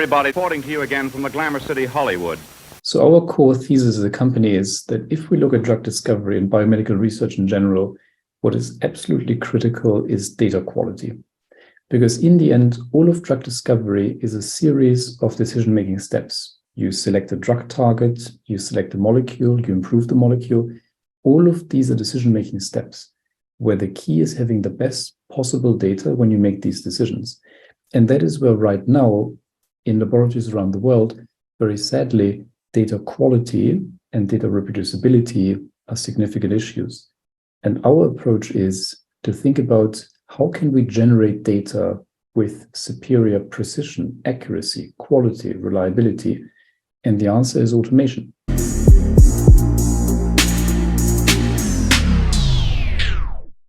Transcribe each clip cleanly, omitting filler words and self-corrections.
everybody. Reporting to you again from the Glamour City, Hollywood. So our core thesis as a company is that if we look at drug discovery and biomedical research in general, what is absolutely critical is data quality. Because in the end, all of drug discovery is a series of decision-making steps. You select a drug target, you select a molecule, you improve the molecule. All of these are decision-making steps where the key is having the best possible data when you make these decisions. And that is where right now, in laboratories around the world, very sadly, data quality and data reproducibility are significant issues. And our approach is to think about how can we generate data with superior precision, accuracy, quality, reliability? And the answer is automation.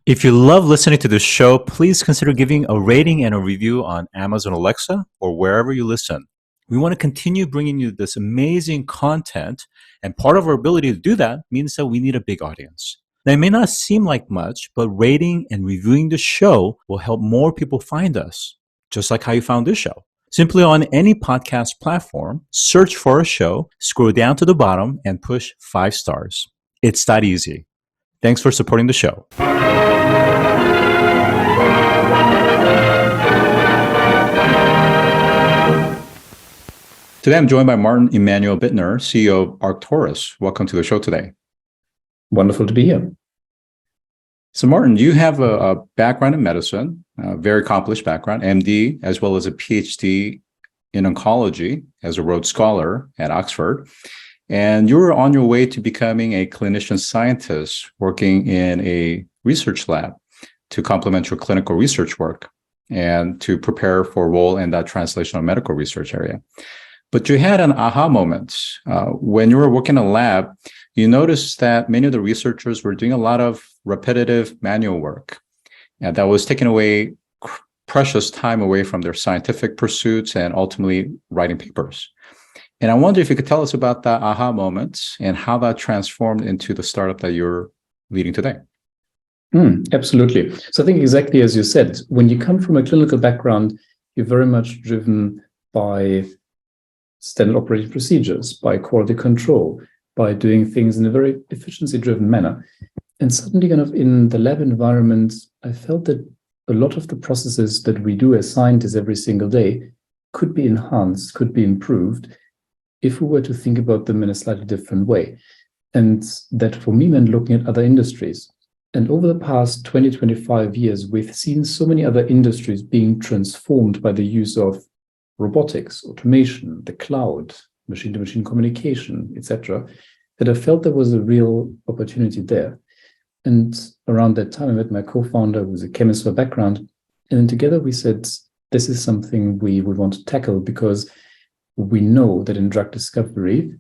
If you love listening to this show, please consider giving a rating and a review on Amazon Alexa or wherever you listen. We want to continue bringing you this amazing content, and part of our ability to do that means that we need a big audience. Now, it may not seem like much, but rating and reviewing the show will help more people find us, just like how you found this show. Simply on any podcast platform, search for a show, scroll down to the bottom, and push 5 stars. It's that easy. Thanks for supporting the show. Today, I'm joined by Martin-Immanuel Bittner, CEO of Arctoris. Welcome to the show today. Wonderful to be here. So, Martin, you have a background in medicine, a very accomplished background, MD, as well as a PhD in oncology as a Rhodes Scholar at Oxford. And you were on your way to becoming a clinician scientist working in a research lab to complement your clinical research work and to prepare for a role in that translational medical research area. But you had an aha moment. When you were working in a lab, you noticed that many of the researchers were doing a lot of repetitive manual work, and that was taking away precious time away from their scientific pursuits and ultimately writing papers. And I wonder if you could tell us about that aha moment and how that transformed into the startup that you're leading today. Absolutely. So I think exactly as you said, when you come from a clinical background, you're very much driven by standard operating procedures, by quality control, by doing things in a very efficiency-driven manner. And suddenly kind of in the lab environment, I felt that a lot of the processes that we do as scientists every single day could be enhanced, could be improved, if we were to think about them in a slightly different way. And that for me meant looking at other industries. And over the past 20, 25 years, we've seen so many other industries being transformed by the use of robotics, automation, the cloud, machine-to-machine communication, etc., that I felt there was a real opportunity there. And around that time, I met my co-founder, who's a chemist by background, and then together we said, this is something we want to tackle because we know that in drug discovery,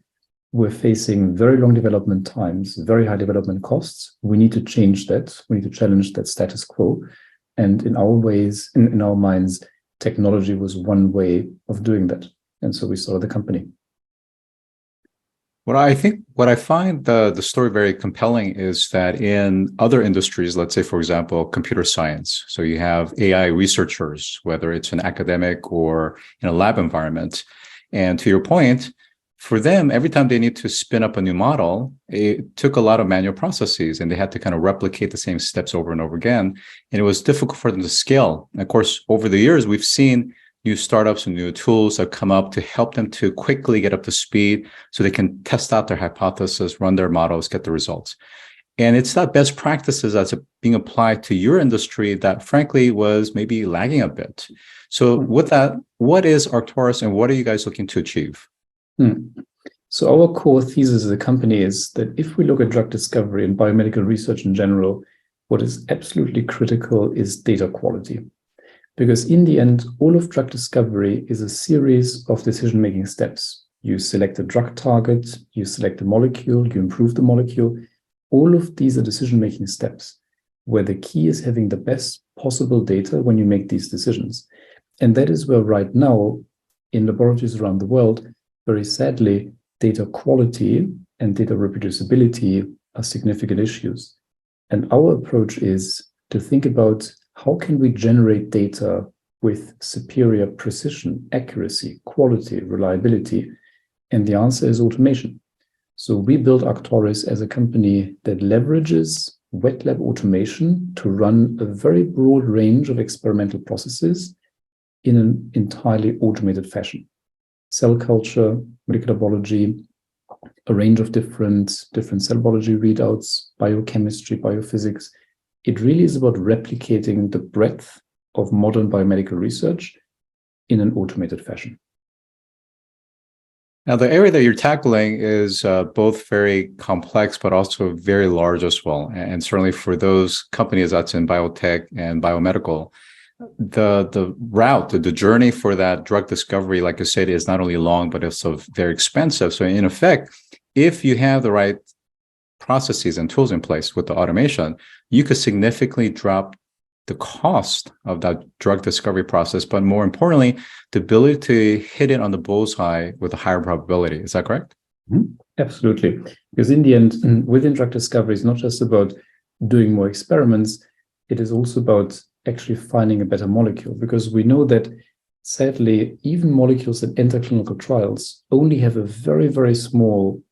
we're facing very long development times, very high development costs. We need to change that. We need to challenge that status quo. And in our ways, in our minds, technology was one way of doing that. And so we started the company. What I find the story very compelling is that in other industries, let's say, for example, computer science, so you have AI researchers, whether it's an academic or in a lab environment. And to your point, for them, every time they need to spin up a new model, it took a lot of manual processes and they had to kind of replicate the same steps over and over again. And it was difficult for them to scale. And of course, over the years, we've seen new startups and new tools that come up to help them to quickly get up to speed so they can test out their hypothesis, run their models, get the results. And it's that best practices that's being applied to your industry that frankly was maybe lagging a bit. So with that, what is Arctoris and what are you guys looking to achieve? So our core thesis as a company is that if we look at drug discovery and biomedical research in general, what is absolutely critical is data quality. Because in the end, all of drug discovery is a series of decision-making steps. You select a drug target, you select a molecule, you improve the molecule. All of these are decision-making steps where the key is having the best possible data when you make these decisions. And that is where right now, in laboratories around the world, very sadly, data quality and data reproducibility are significant issues. And our approach is to think about how can we generate data with superior precision, accuracy, quality, reliability? And the answer is automation. So we built Arctoris as a company that leverages wet lab automation to run a very broad range of experimental processes in an entirely automated fashion. Cell culture, molecular biology, a range of different cell biology readouts, biochemistry, biophysics. It really is about replicating the breadth of modern biomedical research in an automated fashion. Now, the area that you're tackling is both very complex, but also very large as well. And certainly for those companies that's in biotech and biomedical, the route, the journey for that drug discovery, like I said, is not only long, but also very expensive. So in effect, if you have the right processes and tools in place with the automation, you could significantly drop the cost of that drug discovery process, but more importantly, the ability to hit it on the bullseye with a higher probability. Is that correct? Mm-hmm. Absolutely. Because in the end, within drug discovery, it's not just about doing more experiments, it is also about actually finding a better molecule. Because we know that, sadly, even molecules that enter clinical trials only have a very, very small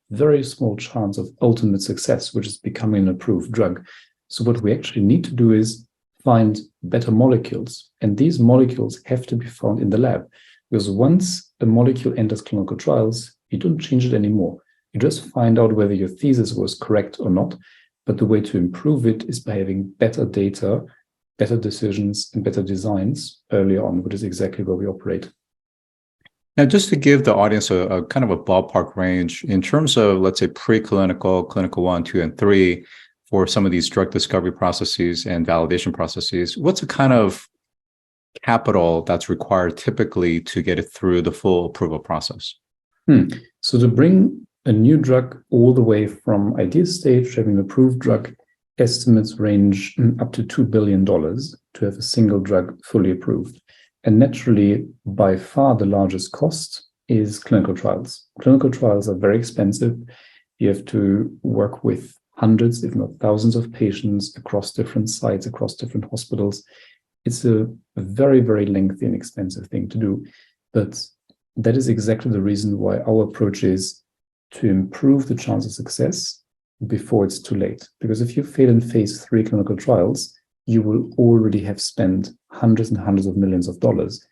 chance of ultimate success, which is becoming an approved drug. So what we actually need to do is find better molecules. And these molecules have to be found in the lab. Because once a molecule enters clinical trials, you don't change it anymore. You just find out whether your thesis was correct or not. But the way to improve it is by having better data, better decisions, and better designs early on, which is exactly where we operate. Now, just to give the audience a kind of a ballpark range, in terms of, let's say, preclinical, clinical 1, 2, and 3, for some of these drug discovery processes and validation processes, what's the kind of capital that's required typically to get it through the full approval process? So to bring a new drug all the way from idea stage to having an approved drug, estimates range up to $2 billion to have a single drug fully approved. And naturally, by far the largest cost is clinical trials. Clinical trials are very expensive. You have to work with hundreds, if not thousands of patients across different sites, across different hospitals. It's a very, very lengthy and expensive thing to do. But that is exactly the reason why our approach is to improve the chance of success before it's too late. Because if you fail in phase 3 clinical trials, you will already have spent hundreds and hundreds of millions of dollars.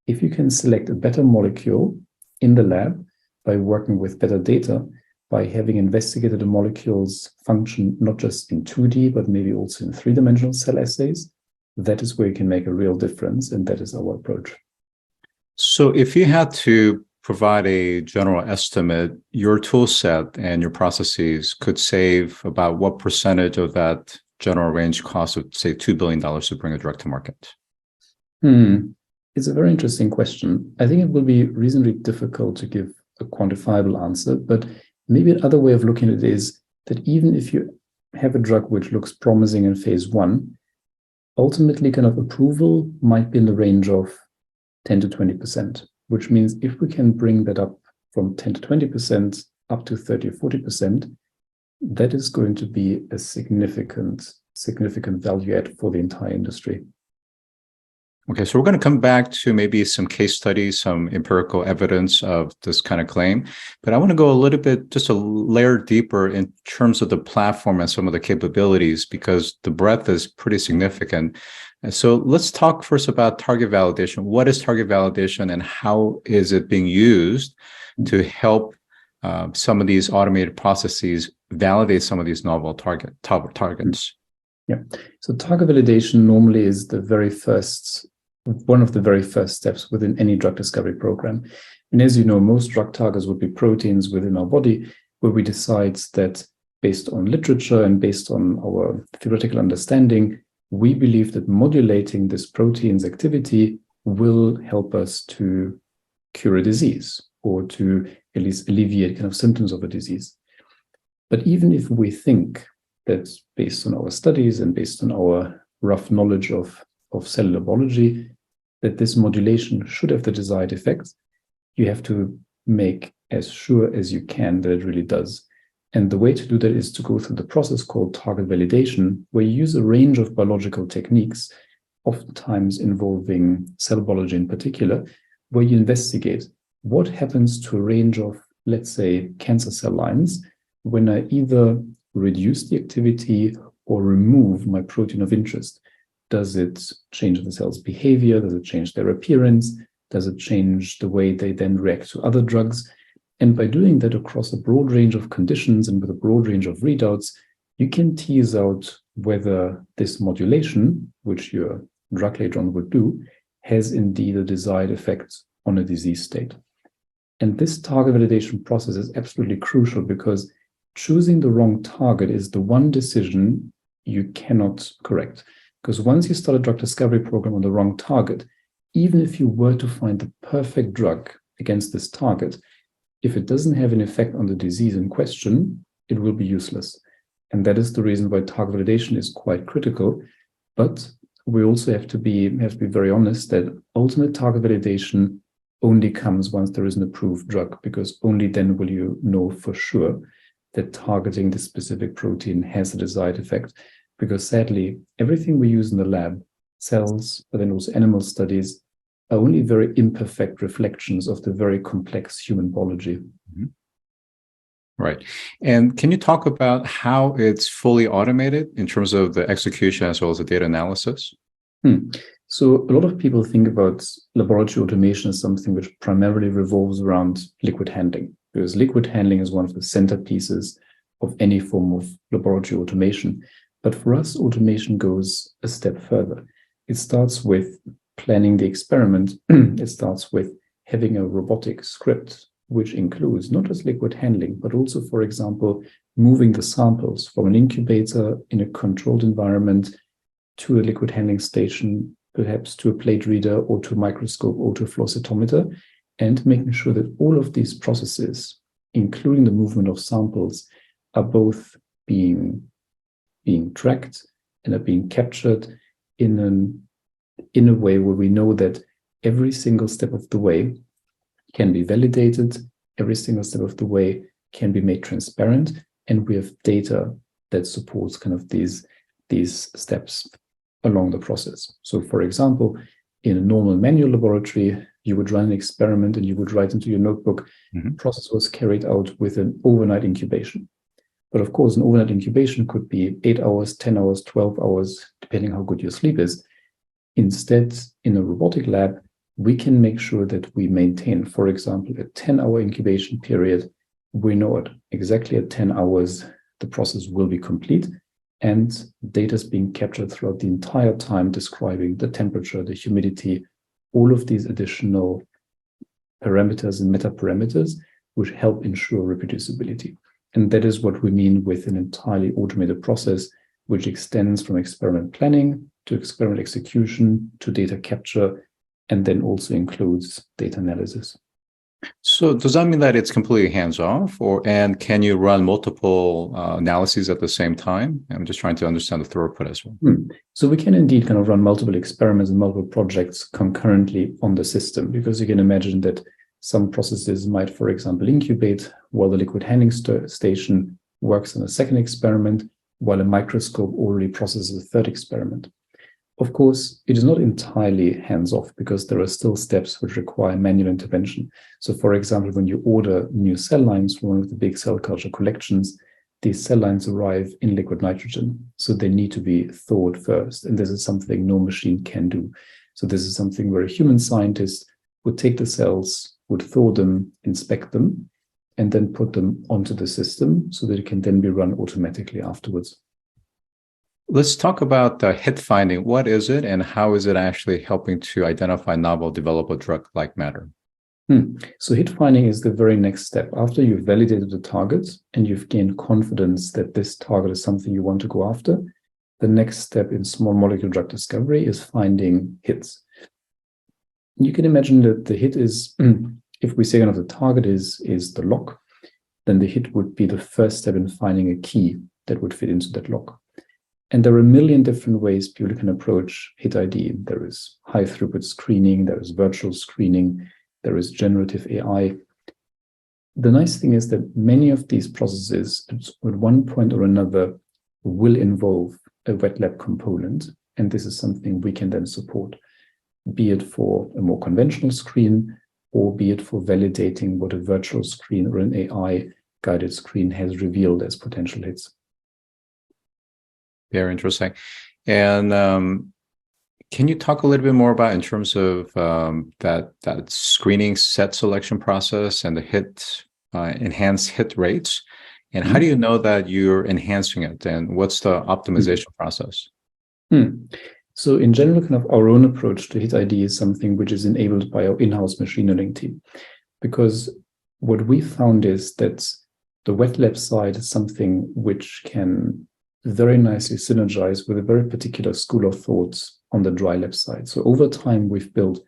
If you can select a better molecule in the lab by working with better data, by having investigated the molecule's function not just in 2D, but maybe also in 3-dimensional cell assays, that is where you can make a real difference, and that is our approach. So if you had to provide a general estimate, your tool set and your processes could save about what percentage of that general range cost of, say, $2 billion to bring a drug to market? It's a very interesting question. I think it will be reasonably difficult to give a quantifiable answer, but maybe another way of looking at it is that even if you have a drug which looks promising in phase 1, ultimately kind of approval might be in the range of 10 to 20%, which means if we can bring that up from 10 to 20% up to 30 or 40%, that is going to be a significant value add for the entire industry. Okay, so we're going to come back to maybe some case studies, some empirical evidence of this kind of claim, but I want to go a little bit, just a layer deeper in terms of the platform and some of the capabilities, because the breadth is pretty significant. And so let's talk first about target validation. What is target validation and how is it being used to help some of these automated processes validate some of these novel targets? Yeah. So target validation normally is one of the very first steps within any drug discovery program. And as you know, most drug targets would be proteins within our body, where we decide that based on literature and based on our theoretical understanding, we believe that modulating this protein's activity will help us to cure a disease or to at least alleviate kind of symptoms of a disease. But even if we think that based on our studies and based on our rough knowledge of cellular biology, that this modulation should have the desired effects, you have to make as sure as you can that it really does. And the way to do that is to go through the process called target validation, where you use a range of biological techniques oftentimes involving cell biology in particular, where you investigate what happens to a range of, let's say, cancer cell lines when I either reduce the activity or remove my protein of interest. Does it change the cell's behavior? Does it change their appearance? Does it change the way they then react to other drugs? And by doing that across a broad range of conditions and with a broad range of readouts, you can tease out whether this modulation, which your drug later on would do, has indeed a desired effect on a disease state. And this target validation process is absolutely crucial because choosing the wrong target is the one decision you cannot correct. Because once you start a drug discovery program on the wrong target, even if you were to find the perfect drug against this target, if it doesn't have an effect on the disease in question, it will be useless. And that is the reason why target validation is quite critical. But we also have to be very honest that ultimate target validation only comes once there is an approved drug, because only then will you know for sure that targeting the specific protein has a desired effect. Because sadly, everything we use in the lab, cells, but then also animal studies, are only very imperfect reflections of the very complex human biology. Mm-hmm. Right. And can you talk about how it's fully automated in terms of the execution as well as the data analysis? So a lot of people think about laboratory automation as something which primarily revolves around liquid handling, because liquid handling is one of the centerpieces of any form of laboratory automation. But for us, automation goes a step further. It starts with planning the experiment. It starts with having a robotic script, which includes not just liquid handling, but also, for example, moving the samples from an incubator in a controlled environment to a liquid handling station, perhaps to a plate reader or to a microscope or to a flow cytometer, and making sure that all of these processes, including the movement of samples, are both being tracked and are being captured in a way where we know that every single step of the way can be validated, every single step of the way can be made transparent, and we have data that supports kind of these steps along the process. So for example, in a normal manual laboratory, you would run an experiment and you would write into your notebook, process was carried out with an overnight incubation. But of course, an overnight incubation could be 8 hours, 10 hours, 12 hours, depending how good your sleep is. Instead, in a robotic lab, we can make sure that we maintain, for example, a 10-hour incubation period. We know exactly at 10 hours, the process will be complete, and data is being captured throughout the entire time, describing the temperature, the humidity, all of these additional parameters and meta-parameters, which help ensure reproducibility. And that is what we mean with an entirely automated process, which extends from experiment planning to experiment execution to data capture, and then also includes data analysis. So does that mean that it's completely hands-off, and can you run multiple analyses at the same time? I'm just trying to understand the throughput as well. So we can indeed kind of run multiple experiments and multiple projects concurrently on the system, because you can imagine that some processes might, for example, incubate while the liquid handling station works on a second experiment, while a microscope already processes a third experiment. Of course, it is not entirely hands-off because there are still steps which require manual intervention. So for example, when you order new cell lines from one of the big cell culture collections, these cell lines arrive in liquid nitrogen. So they need to be thawed first. And this is something no machine can do. So this is something where a human scientist would take the cells, would thaw them, inspect them, and then put them onto the system so that it can then be run automatically afterwards. Let's talk about hit finding. What is it, and how is it actually helping to identify novel, develop a drug-like matter? So hit finding is the very next step. After you've validated the target and you've gained confidence that this target is something you want to go after, the next step in small molecule drug discovery is finding hits. You can imagine that the hit is, if we say kind of the target is the lock, then the hit would be the first step in finding a key that would fit into that lock. And there are a million different ways people can approach hit ID. There is high throughput screening, there is virtual screening, there is generative AI. The nice thing is that many of these processes at one point or another will involve a wet lab component, and this is something we can then support, be it for a more conventional screen or be it for validating what a virtual screen or an AI-guided screen has revealed as potential hits. Very interesting. And can you talk a little bit more about in terms of that screening set selection process and the enhanced hit rates? And how do you know that you're enhancing it? And what's the optimization process? So in general, kind of our own approach to hit ID is something which is enabled by our in-house machine learning team. Because what we found is that the wet lab side is something which can very nicely synergize with a very particular school of thoughts on the dry lab side. So over time, we've built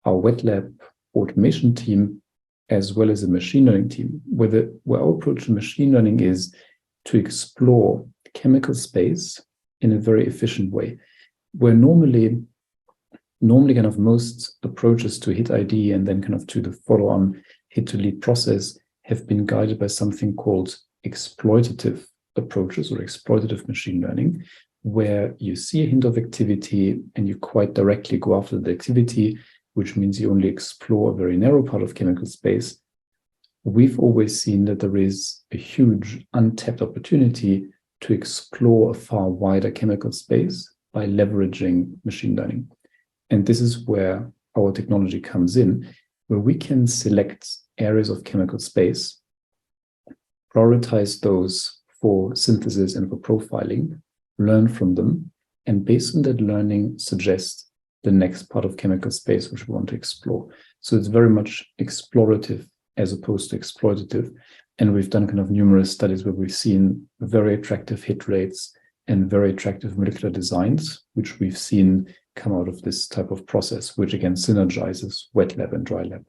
our wet lab automation team as well as a machine learning team, where our approach to machine learning is to explore chemical space in a very efficient way, where normally kind of most approaches to hit ID and then kind of to the follow-on hit to lead process have been guided by something called exploitative approaches or exploitative machine learning, where you see a hint of activity and you quite directly go after the activity, which means you only explore a very narrow part of chemical space. We've always seen that there is a huge untapped opportunity to explore a far wider chemical space by leveraging machine learning. And this is where our technology comes in, where we can select areas of chemical space, prioritize those for synthesis and for profiling, learn from them, and based on that learning, suggest the next part of chemical space which we want to explore. So it's very much explorative as opposed to exploitative. And we've done kind of numerous studies where we've seen very attractive hit rates and very attractive molecular designs, which we've seen come out of this type of process, which again synergizes wet lab and dry lab.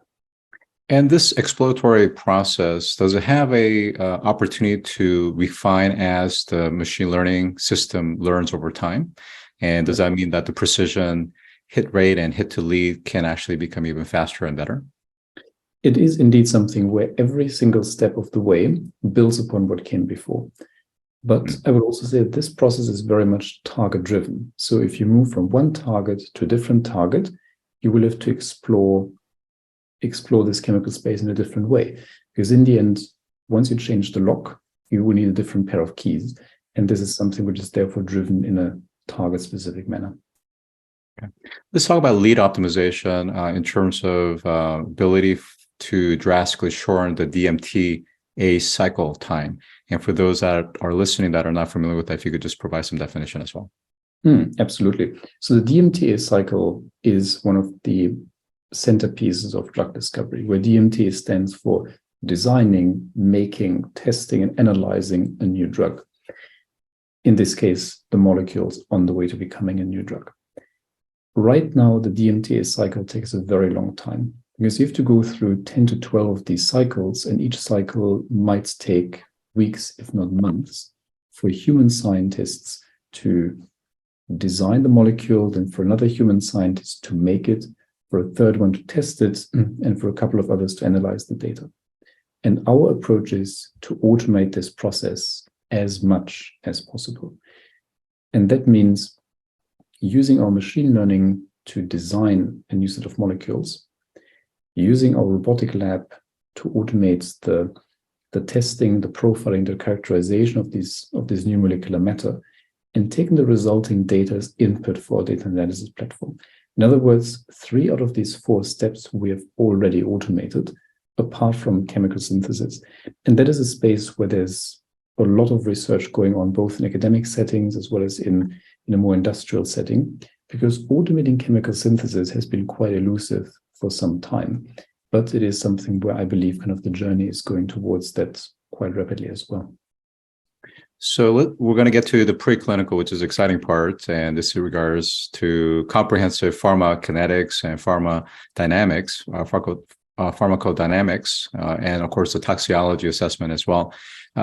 And this exploratory process, does it have a opportunity to refine as the machine learning system learns over time? And does that mean that the precision hit rate and hit to lead can actually become even faster and better? It is indeed something where every single step of the way builds upon what came before. But I would also say that this process is very much target driven. So if you move from one target to a different target, you will have to explore this chemical space in a different way. Because in the end, once you change the lock, you will need a different pair of keys. And this is something which is therefore driven in a target-specific manner. Okay. Let's talk about lead optimization in terms of ability to drastically shorten the DMTA cycle time. And for those that are listening that are not familiar with that, if you could just provide some definition as well. Absolutely. So the DMTA cycle is one of the centerpieces of drug discovery, where DMTA stands for designing, making, testing, and analyzing a new drug. In this case, the molecules on the way to becoming a new drug. Right now, the DMTA cycle takes a very long time because you have to go through 10 to 12 of these cycles, and each cycle might take weeks, if not months, for human scientists to design the molecule, then for another human scientist to make it, for a third one to test it, and for a couple of others to analyze the data. And our approach is to automate this process as much as possible. And that means using our machine learning to design a new set of molecules, using our robotic lab to automate the testing, the profiling, the characterization of this new molecular matter, and taking the resulting data as input for our data analysis platform. In other words, 3 out of these 4 steps we have already automated, apart from chemical synthesis. And that is a space where there's a lot of research going on, both in academic settings as well as in a more industrial setting, because automating chemical synthesis has been quite elusive for some time. But it is something where I believe kind of the journey is going towards that quite rapidly as well. So we're going to get to the preclinical, which is the exciting part, and this in regards to comprehensive pharmacokinetics and pharmacodynamics, and of course the toxicology assessment as well.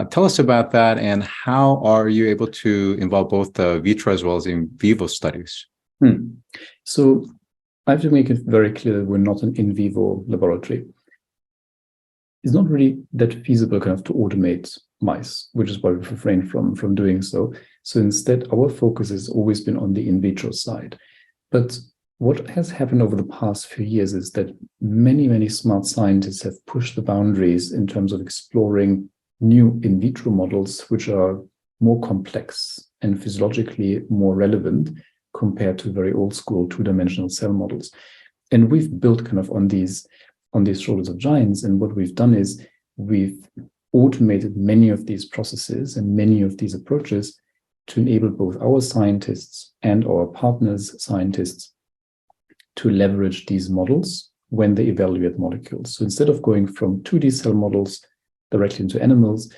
Tell us about that, and how are you able to involve both the vitro as well as in vivo studies? So I have to make it very clear that we're not an in vivo laboratory. It's not really that feasible kind of to automate mice, which is why we've refrained from doing so. So instead, our focus has always been on the in vitro side. But what has happened over the past few years is that many smart scientists have pushed the boundaries in terms of exploring new in vitro models, which are more complex and physiologically more relevant compared to very old school two-dimensional cell models. And we've built kind of on these shoulders of giants. And what we've done is we've automated many of these processes and many of these approaches to enable both our scientists and our partners' scientists to leverage these models when they evaluate molecules. So instead of going from 2D cell models directly into animals,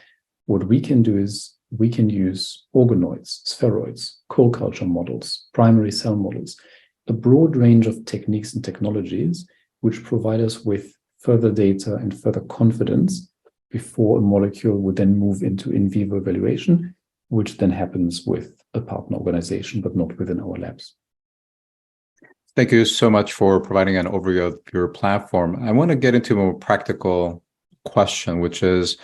what we can do is we can use organoids, spheroids, cold culture models, primary cell models, a broad range of techniques and technologies which provide us with further data and further confidence before a molecule would then move into in vivo evaluation, which then happens with a partner organization, but not within our labs. Thank you so much for providing an overview of your platform. I want to get into a more practical question, which is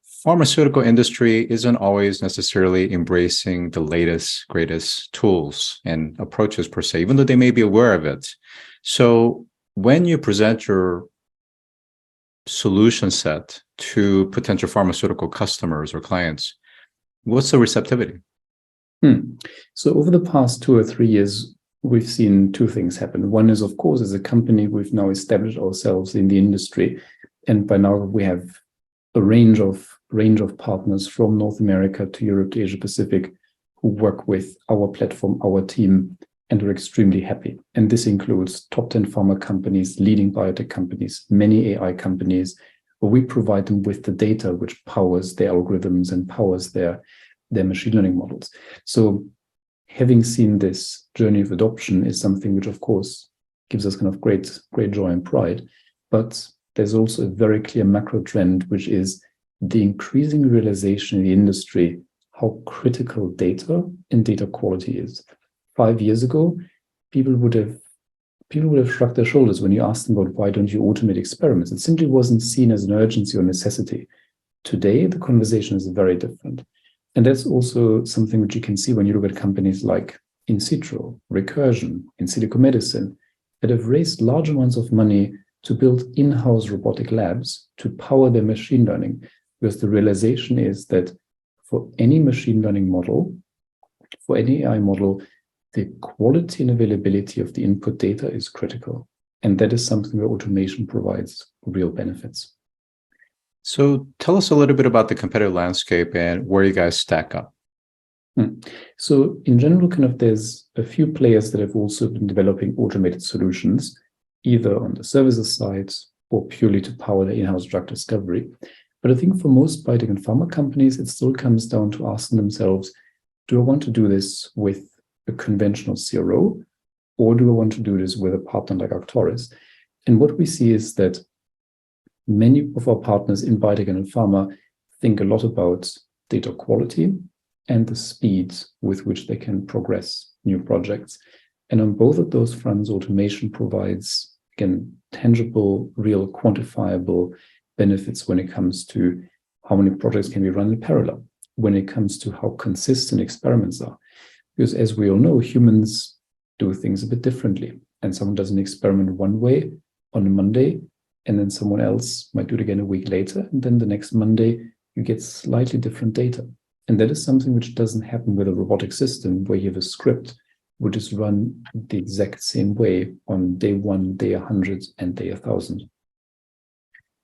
pharmaceutical industry isn't always necessarily embracing the latest, greatest tools and approaches per se, even though they may be aware of it. So when you present your solution set to potential pharmaceutical customers or clients, what's the receptivity? So over the past 2 or 3 years, we've seen two things happen. One is, of course, as a company, we've now established ourselves in the industry. And by now we have a range of partners from North America to Europe to Asia Pacific who work with our platform, our team, and we're extremely happy. And this includes top 10 pharma companies, leading biotech companies, many AI companies, where we provide them with the data which powers their algorithms and powers their machine learning models. So having seen this journey of adoption is something which, of course, gives us kind of great joy and pride. But there's also a very clear macro trend, which is the increasing realization in the industry how critical data and data quality is. 5 years ago, people would have shrugged their shoulders when you asked them about why don't you automate experiments. It simply wasn't seen as an urgency or necessity. Today, the conversation is very different. And that's also something which you can see when you look at companies like In Sitro, Recursion, In Silico Medicine, that have raised large amounts of money to build in-house robotic labs to power their machine learning. Because the realization is that for any machine learning model, for any AI model, the quality and availability of the input data is critical. And that is something where automation provides real benefits. So tell us a little bit about the competitive landscape and where you guys stack up. So in general, kind of there's a few players that have also been developing automated solutions, either on the services side or purely to power the in-house drug discovery. But I think for most biotech and pharma companies, it still comes down to asking themselves, do I want to do this with a conventional CRO, or do I want to do this with a partner like Arctoris? And what we see is that many of our partners in biotech and in pharma think a lot about data quality and the speed with which they can progress new projects. And on both of those fronts, automation provides, again, tangible, real, quantifiable benefits when it comes to how many projects can be run in parallel, when it comes to how consistent experiments are. Because as we all know, humans do things a bit differently. And someone does an experiment one way on a Monday, and then someone else might do it again a week later. And then the next Monday, you get slightly different data. And that is something which doesn't happen with a robotic system where you have a script which is run the exact same way on day 1, day 100, and day 1,000.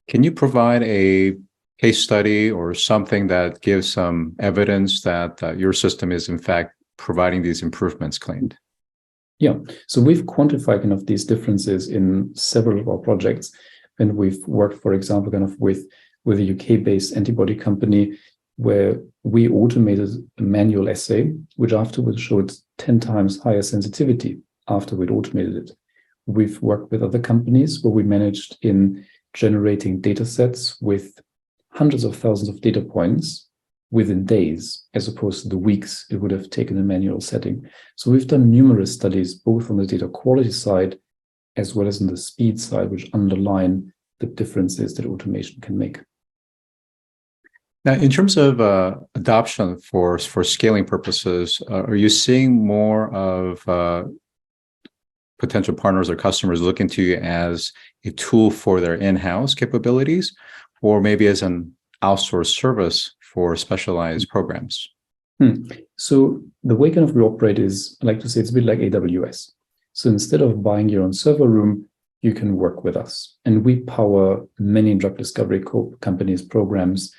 Can you provide a case study or something that gives some evidence that your system is, in fact, providing these improvements claimed? Yeah, so we've quantified kind of these differences in several of our projects. And we've worked, for example, kind of with a UK-based antibody company where we automated a manual assay, which afterwards showed 10 times higher sensitivity after we'd automated it. We've worked with other companies where we managed in generating data sets with hundreds of thousands of data points within days, as opposed to the weeks it would have taken a manual setting. So we've done numerous studies, both on the data quality side, as well as on the speed side, which underline the differences that automation can make. Now, in terms of adoption for scaling purposes, are you seeing more of potential partners or customers looking to you as a tool for their in-house capabilities, or maybe as an outsourced service for specialized programs? So the way kind of we operate is, I like to say, it's a bit like AWS. So instead of buying your own server room, you can work with us. And we power many drug discovery companies' programs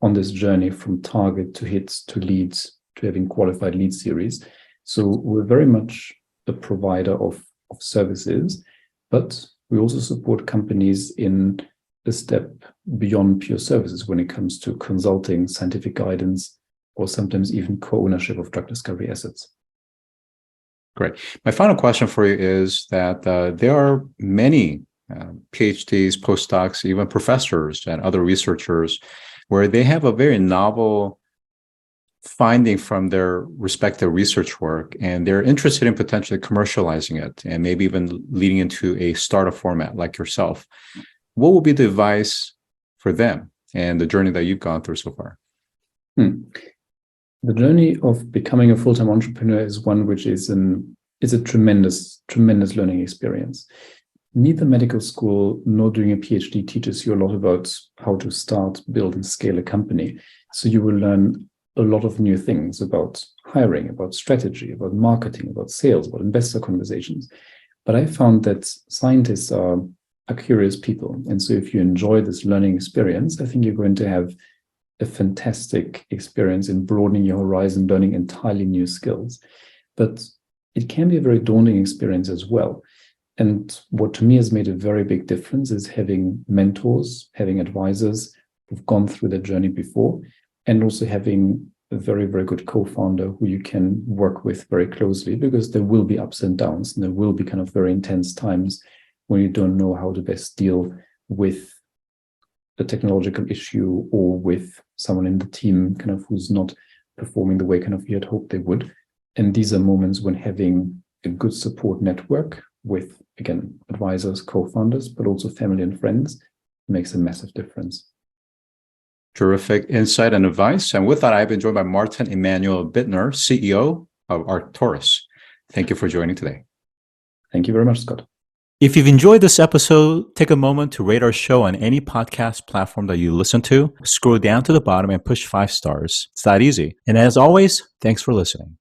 on this journey from target to hits to leads to having qualified lead series. So we're very much a provider of services, but we also support companies in a step beyond pure services when it comes to consulting, scientific guidance, or sometimes even co-ownership of drug discovery assets. Great. My final question for you is that there are many PhDs, postdocs, even professors and other researchers where they have a very novel finding from their respective research work, and they're interested in potentially commercializing it and maybe even leading into a startup format like yourself. What would be the advice for them and the journey that you've gone through so far? The journey of becoming a full-time entrepreneur is one which is a tremendous learning experience. Neither medical school nor doing a PhD teaches you a lot about how to start, build, and scale a company. So you will learn a lot of new things about hiring, about strategy, about marketing, about sales, about investor conversations. But I found that scientists are curious people. And so if you enjoy this learning experience, I think you're going to have a fantastic experience in broadening your horizon, learning entirely new skills. But it can be a very daunting experience as well. And what to me has made a very big difference is having mentors, having advisors who've gone through that journey before, and also having a very, very good co-founder who you can work with very closely, because there will be ups and downs, and there will be kind of very intense times when you don't know how to best deal with a technological issue or with someone in the team kind of who's not performing the way kind of you had hoped they would. And these are moments when having a good support network with, again, advisors, co-founders, but also family and friends makes a massive difference. Terrific insight and advice. And with that, I've been joined by Martin-Immanuel Bittner, CEO of Arctoris. Thank you for joining today. Thank you very much, Scott. If you've enjoyed this episode, take a moment to rate our show on any podcast platform that you listen to. Scroll down to the bottom and push 5 stars. It's that easy. And as always, thanks for listening.